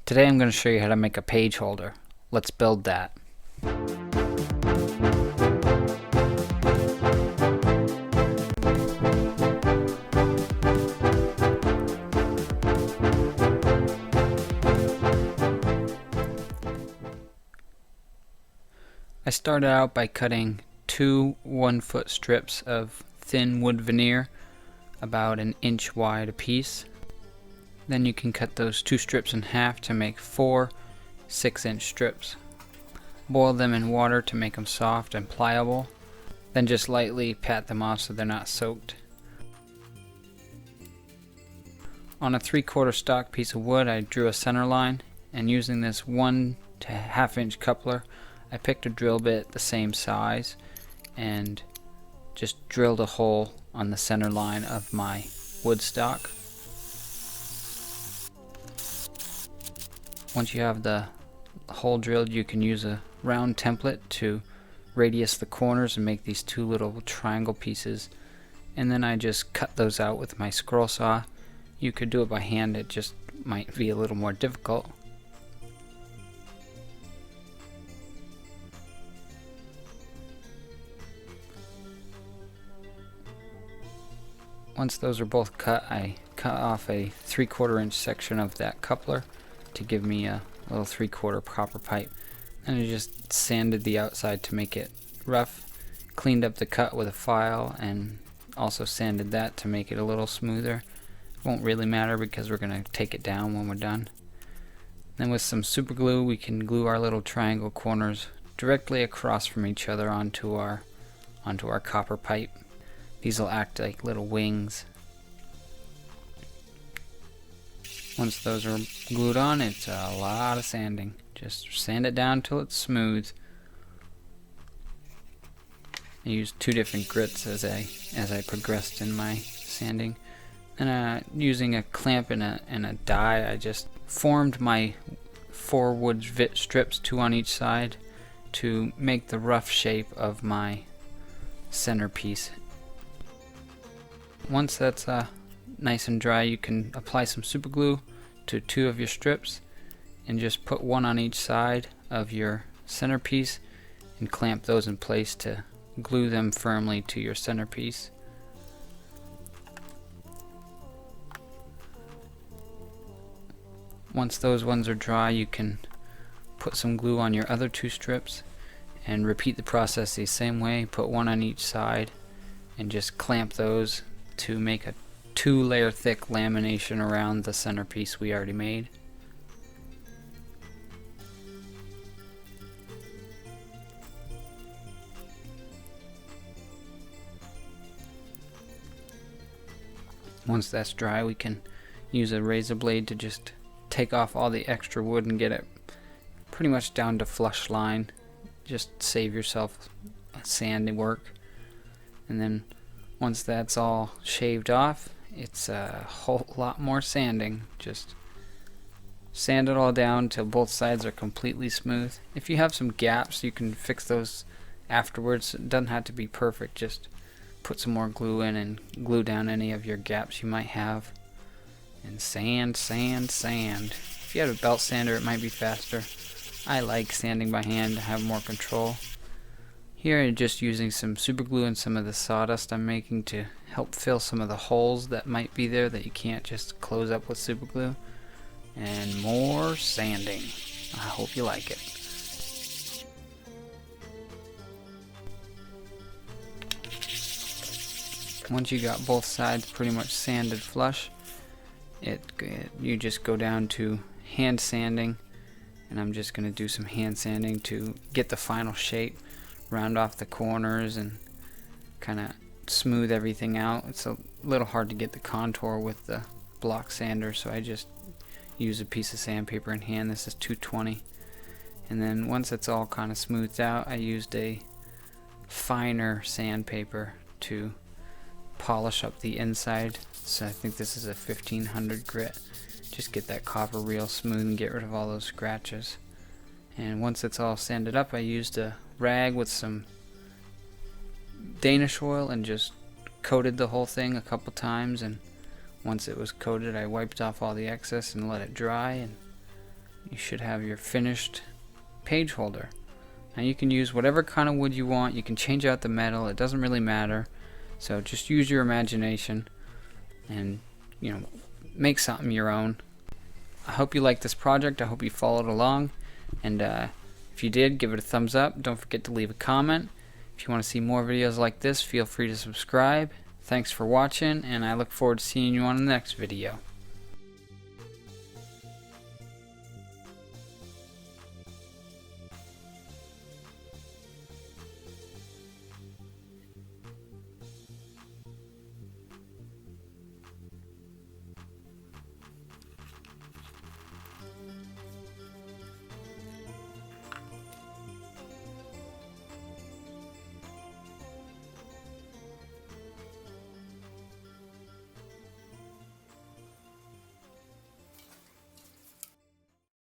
Today I'm going to show you how to make a page holder. Let's build that. I started out by cutting two 1-foot strips of thin wood veneer, about an inch wide apiece. Then you can cut those two strips in half to make four 6-inch strips. Boil them in water to make them soft and pliable. Then just lightly pat them off so they're not soaked. On a 3/4 stock piece of wood I drew a center line, and using this 1 to 1/2 inch coupler I picked a drill bit the same size and just drilled a hole on the center line of my wood stock. Once you have the hole drilled, you can use a round template to radius the corners and make these two little triangle pieces, and then I just cut those out with my scroll saw. You could do it by hand, it just might be a little more difficult. Once those are both cut, I cut off a 3/4 inch section of that coupler to give me a little 3/4 copper pipe, and I just sanded the outside to make it rough, cleaned up the cut with a file, and also sanded that to make it a little smoother. It won't really matter because we're going to take it down when we're done. Then with some super glue we can glue our little triangle corners directly across from each other onto our copper pipe. These will act like little wings. Once those are glued on, it's a lot of sanding. Just sand it down till it's smooth. I used two different grits as I progressed in my sanding. And using a clamp and a die, I just formed my 4 wood strips, 2 on each side, to make the rough shape of my centerpiece. Once that's nice and dry, you can apply some super glue to 2 of your strips and just put 1 on each side of your centerpiece and clamp those in place to glue them firmly to your centerpiece. Once those ones are dry, you can put some glue on your other 2 strips and repeat the process the same way. Put 1 on each side and just clamp those to make a 2-layer thick lamination around the centerpiece we already made. Once that's dry, we can use a razor blade to just take off all the extra wood and get it pretty much down to flush line. Just save yourself sanding work. And then once that's all shaved off, it's a whole lot more sanding. Just sand it all down till both sides are completely smooth. If you have some gaps, you can fix those afterwards. It doesn't have to be perfect. Just put some more glue in and glue down any of your gaps you might have. And sand, sand, sand. If you have a belt sander, it might be faster. I like sanding by hand to have more control. Here I'm just using some super glue and some of the sawdust I'm making to help fill some of the holes that might be there that you can't just close up with super glue. And more sanding. I hope you like it. Once you got both sides pretty much sanded flush, you just go down to hand sanding, and I'm just going to do some hand sanding to get the final shape, round off the corners and kind of smooth everything out. It's a little hard to get the contour with the block sander, so I just use a piece of sandpaper in hand. This is 220, and then once it's all kind of smoothed out, I used a finer sandpaper to polish up the inside. So I think this is a 1500 grit. Just get that copper real smooth and get rid of all those scratches. And once it's all sanded up, I used a rag with some Danish oil and just coated the whole thing a couple times, and once it was coated I wiped off all the excess and let it dry, and you should have your finished page holder. Now you can use whatever kind of wood you want. You can change out the metal. It doesn't really matter. So just use your imagination and, you know, make something your own. I hope you liked this project. I hope you followed along. And if you did, give it a thumbs up. Don't forget to leave a comment. If you want to see more videos like this, feel free to subscribe. Thanks for watching, and I look forward to seeing you on the next video.